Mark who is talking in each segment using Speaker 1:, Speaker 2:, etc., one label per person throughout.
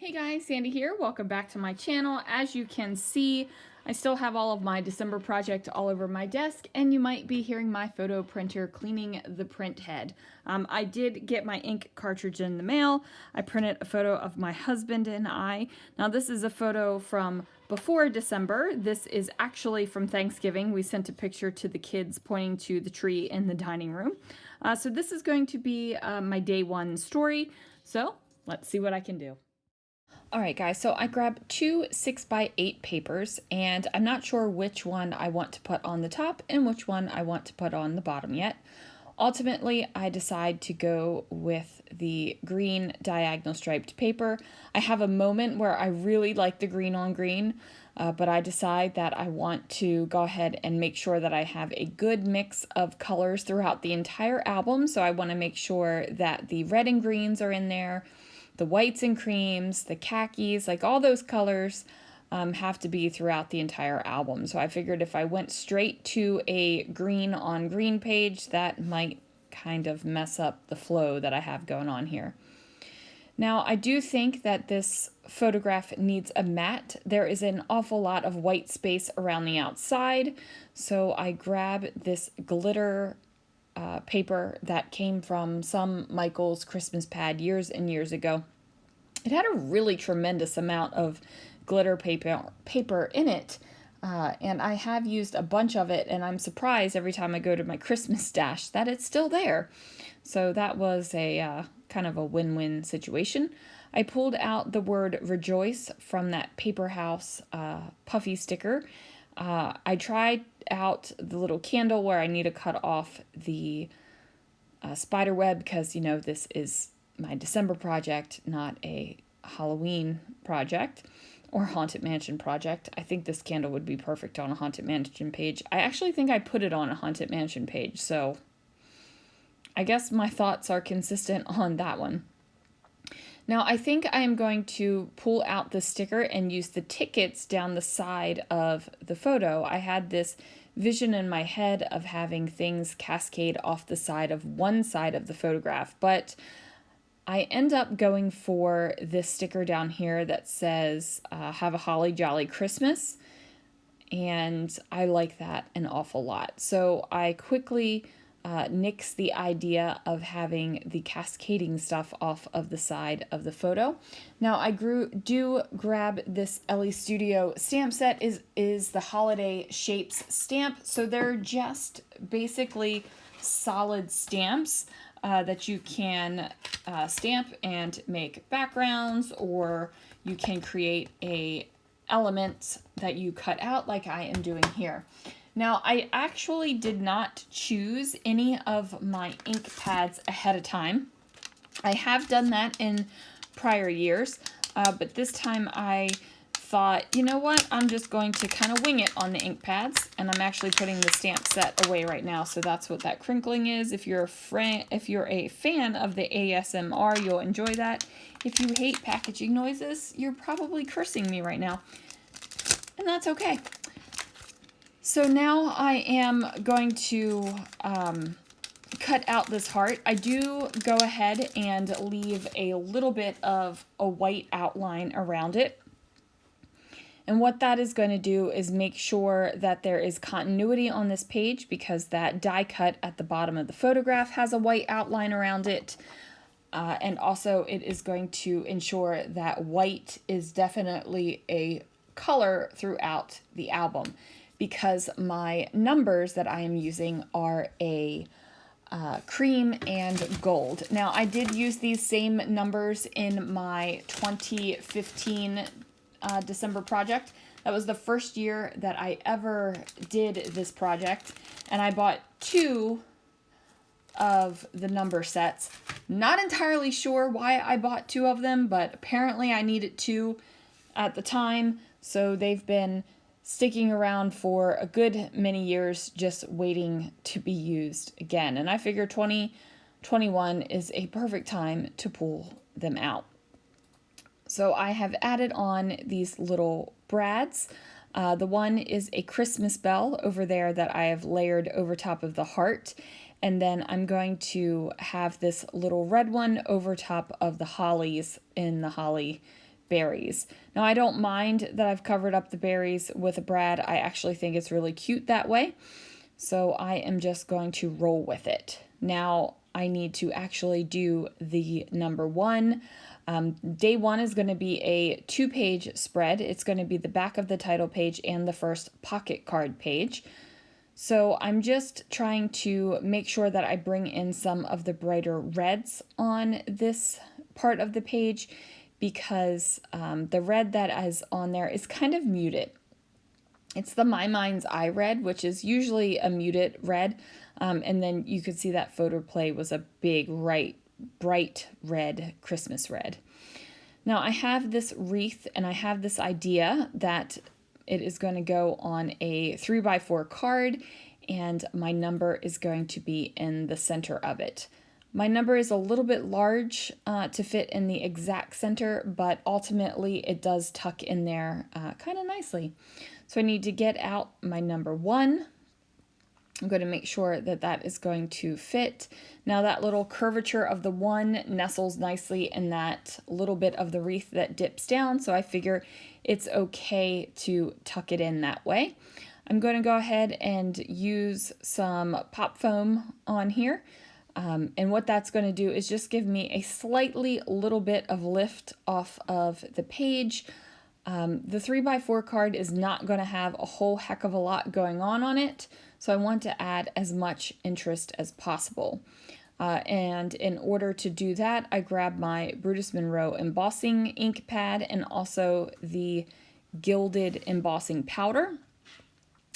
Speaker 1: Hey guys, Sandy here. Welcome back to my channel. As you can see, I still have all of my December project all over my desk, and you might be hearing my photo printer cleaning the print head. I did get my ink cartridge in the mail. I printed a photo of my husband and I. Now this is a photo from before December. This is actually from Thanksgiving. We sent a picture to the kids pointing to the tree in the dining room. So this is going to be my day one story. So let's see what I can do. Alright guys, so I grabbed two 6x8 papers and I'm not sure which one I want to put on the top and which one I want to put on the bottom yet. Ultimately, I decide to go with the green diagonal striped paper. I have a moment where I really like the green on green, but I decide that I want to go ahead and make sure that I have a good mix of colors throughout the entire album. So I want to make sure that the red and greens are in there, the whites and creams, the khakis, like all those colors have to be throughout the entire album. So I figured if I went straight to a green on green page, that might kind of mess up the flow that I have going on here. Now, I do think that this photograph needs a matte. There is an awful lot of white space around the outside, so I grab this glitter paper that came from some Michaels Christmas pad years and years ago. It had a really tremendous amount of glitter paper in it, and I have used a bunch of it, and I'm surprised every time I go to my Christmas stash that it's still there. So that was a kind of a win-win situation. I pulled out the word rejoice from that Paper House puffy sticker. I tried out the little candle where I need to cut off the spider web because, you know, this is my December project, not a Halloween project or Haunted Mansion project. I think this candle would be perfect on a Haunted Mansion page. I actually think I put it on a Haunted Mansion page, so I guess my thoughts are consistent on that one. Now, I think I am going to pull out the sticker and use the tickets down the side of the photo. I had this vision in my head of having things cascade off the side of one side of the photograph, but I end up going for this sticker down here that says, have a holly jolly Christmas, and I like that an awful lot. So I quickly nix the idea of having the cascading stuff off of the side of the photo. Now I do grab this Ellie Studio stamp set is the Holiday Shapes stamp. So they're just basically solid stamps that you can stamp and make backgrounds, or you can create a element that you cut out like I am doing here. Now, I actually did not choose any of my ink pads ahead of time. I have done that in prior years, but this time I thought, you know what, I'm just going to kind of wing it on the ink pads, and I'm actually putting the stamp set away right now, so that's what that crinkling is. If you're a fan of the ASMR, you'll enjoy that. If you hate packaging noises, you're probably cursing me right now, and that's okay. So now I am going to cut out this heart. I do go ahead and leave a little bit of a white outline around it. And what that is going to do is make sure that there is continuity on this page, because that die cut at the bottom of the photograph has a white outline around it. And also it is going to ensure that white is definitely a color throughout the album, because my numbers that I am using are a cream and gold. Now, I did use these same numbers in my 2015 December project. That was the first year that I ever did this project, and I bought two of the number sets. Not entirely sure why I bought two of them, but apparently I needed two at the time, so they've been sticking around for a good many years, just waiting to be used again. And I figure 2021 is a perfect time to pull them out. So I have added on these little brads. The one is a Christmas bell over there that I have layered over top of the heart. And then I'm going to have this little red one over top of the hollies in the holly berries. Now I don't mind that I've covered up the berries with a brad. I actually think it's really cute that way. So I am just going to roll with it. Now I need to actually do the number 1. Day 1 is going to be a 2-page spread. It's going to be the back of the title page and the first pocket card page. So I'm just trying to make sure that I bring in some of the brighter reds on this part of the page, because the red that is on there is kind of muted. It's the My Mind's Eye red, which is usually a muted red, and then you could see that photo play was a big, bright red, Christmas red. Now I have this wreath, and I have this idea that it is going to go on a 3x4 card, and my number is going to be in the center of it. My number is a little bit large to fit in the exact center, but ultimately it does tuck in there kind of nicely. So I need to get out my number 1. I'm going to make sure that that is going to fit. Now that little curvature of the 1 nestles nicely in that little bit of the wreath that dips down, so I figure it's okay to tuck it in that way. I'm going to go ahead and use some pop foam on here. And what that's going to do is just give me a slightly little bit of lift off of the page. The 3x4 card is not going to have a whole heck of a lot going on it, so I want to add as much interest as possible. And in order to do that, I grab my Brutus Monroe embossing ink pad and also the gilded embossing powder.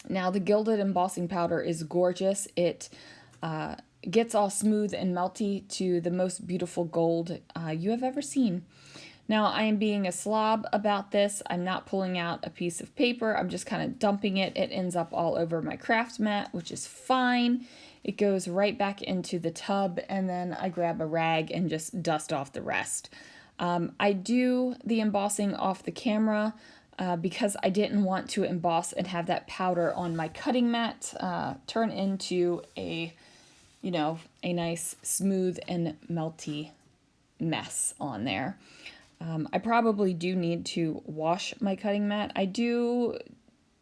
Speaker 1: Now the gilded embossing powder is gorgeous. It gets all smooth and melty to the most beautiful gold you have ever seen. Now I am being a slob about this. I'm not pulling out a piece of paper. I'm just kind of dumping it. It ends up all over my craft mat, which is fine. It goes right back into the tub, and then I grab a rag and just dust off the rest. I do the embossing off the camera because I didn't want to emboss and have that powder on my cutting mat turn into a nice smooth and melty mess on there. I probably do need to wash my cutting mat. I do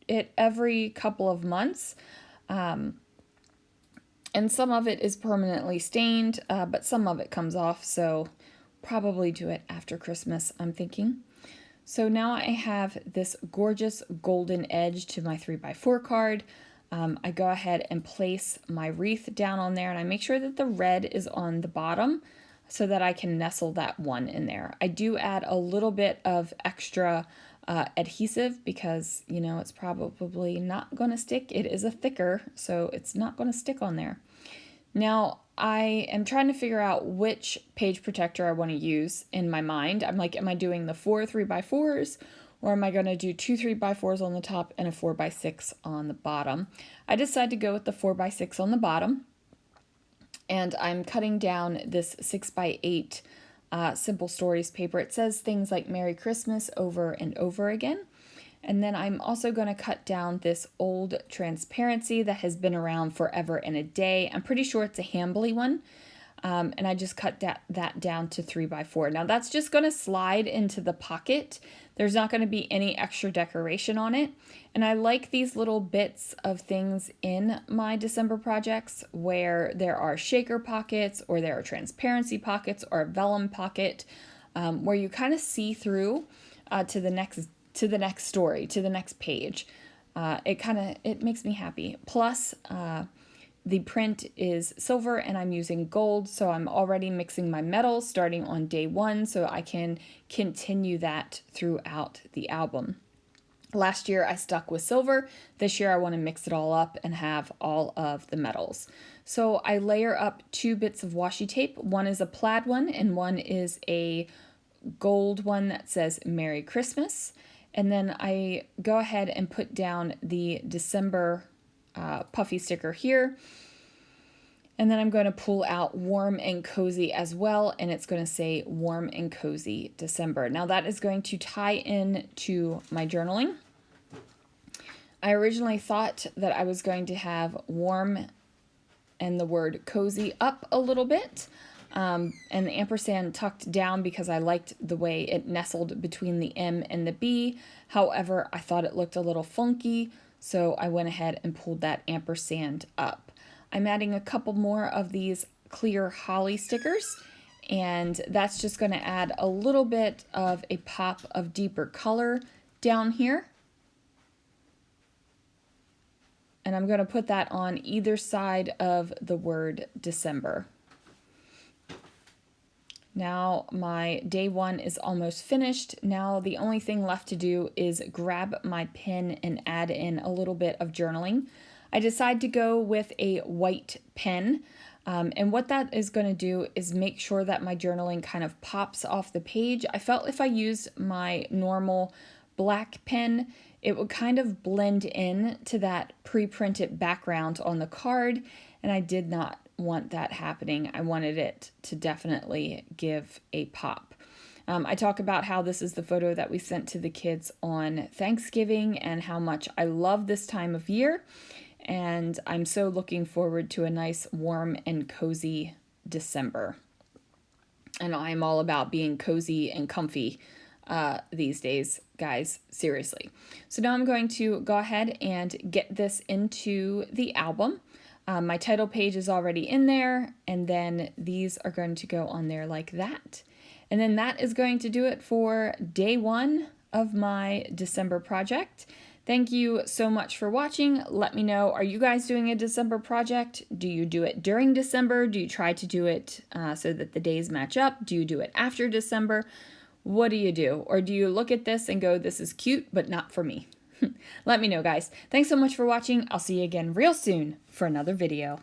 Speaker 1: it every couple of months, and some of it is permanently stained, but some of it comes off, so probably do it after Christmas, I'm thinking. So now I have this gorgeous golden edge to my 3x4 card. I go ahead and place my wreath down on there, and I make sure that the red is on the bottom so that I can nestle that 1 in there. I do add a little bit of extra adhesive because, it's probably not going to stick. It is a thicker, so it's not going to stick on there. Now, I am trying to figure out which page protector I want to use in my mind. I'm like, am I doing the 4 3x4s? Or am I going to do 2 3x4s on the top and a 4x6 on the bottom? I decided to go with the 4x6 on the bottom. And I'm cutting down this 6x8 Simple Stories paper. It says things like Merry Christmas over and over again. And then I'm also going to cut down this old transparency that has been around forever and a day. I'm pretty sure it's a Hambly one. And I just cut that down to 3x4. Now that's just going to slide into the pocket. There's not going to be any extra decoration on it. And I like these little bits of things in my December projects where there are shaker pockets or there are transparency pockets or a vellum pocket where you kind of see through to the next story, to the next page. It makes me happy. Plus, the print is silver and I'm using gold, so I'm already mixing my metals starting on day 1 so I can continue that throughout the album. Last year I stuck with silver. This year I want to mix it all up and have all of the metals. So I layer up 2 bits of washi tape. One is a plaid one and one is a gold one that says Merry Christmas. And then I go ahead and put down the December puffy sticker here. And then I'm going to pull out Warm and Cozy as well, and it's going to say Warm and Cozy December. Now that is going to tie in to my journaling. I originally thought that I was going to have warm and the word cozy up a little bit, and the ampersand tucked down because I liked the way it nestled between the M and the B. However, I thought it looked a little funky, so I went ahead and pulled that ampersand up. I'm adding a couple more of these clear holly stickers, and that's just going to add a little bit of a pop of deeper color down here. And I'm going to put that on either side of the word December. Now my day one is almost finished. Now the only thing left to do is grab my pen and add in a little bit of journaling. I decided to go with a white pen. And what that is going to do is make sure that my journaling kind of pops off the page. I felt if I used my normal black pen, it would kind of blend in to that pre-printed background on the card, and I did not want that happening. I wanted it to definitely give a pop. I talk about how this is the photo that we sent to the kids on Thanksgiving and how much I love this time of year, and I'm so looking forward to a nice, warm, and cozy December. And I'm all about being cozy and comfy these days, guys, seriously. So now I'm going to go ahead and get this into the album. My title page is already in there, and then these are going to go on there like that. And then that is going to do it for day one of my December project. Thank you so much for watching. Let me know, are you guys doing a December project? Do you do it during December? Do you try to do it so that the days match up? Do you do it after December? What do you do? Or do you look at this and go, this is cute, but not for me? Let me know, guys. Thanks so much for watching. I'll see you again real soon for another video.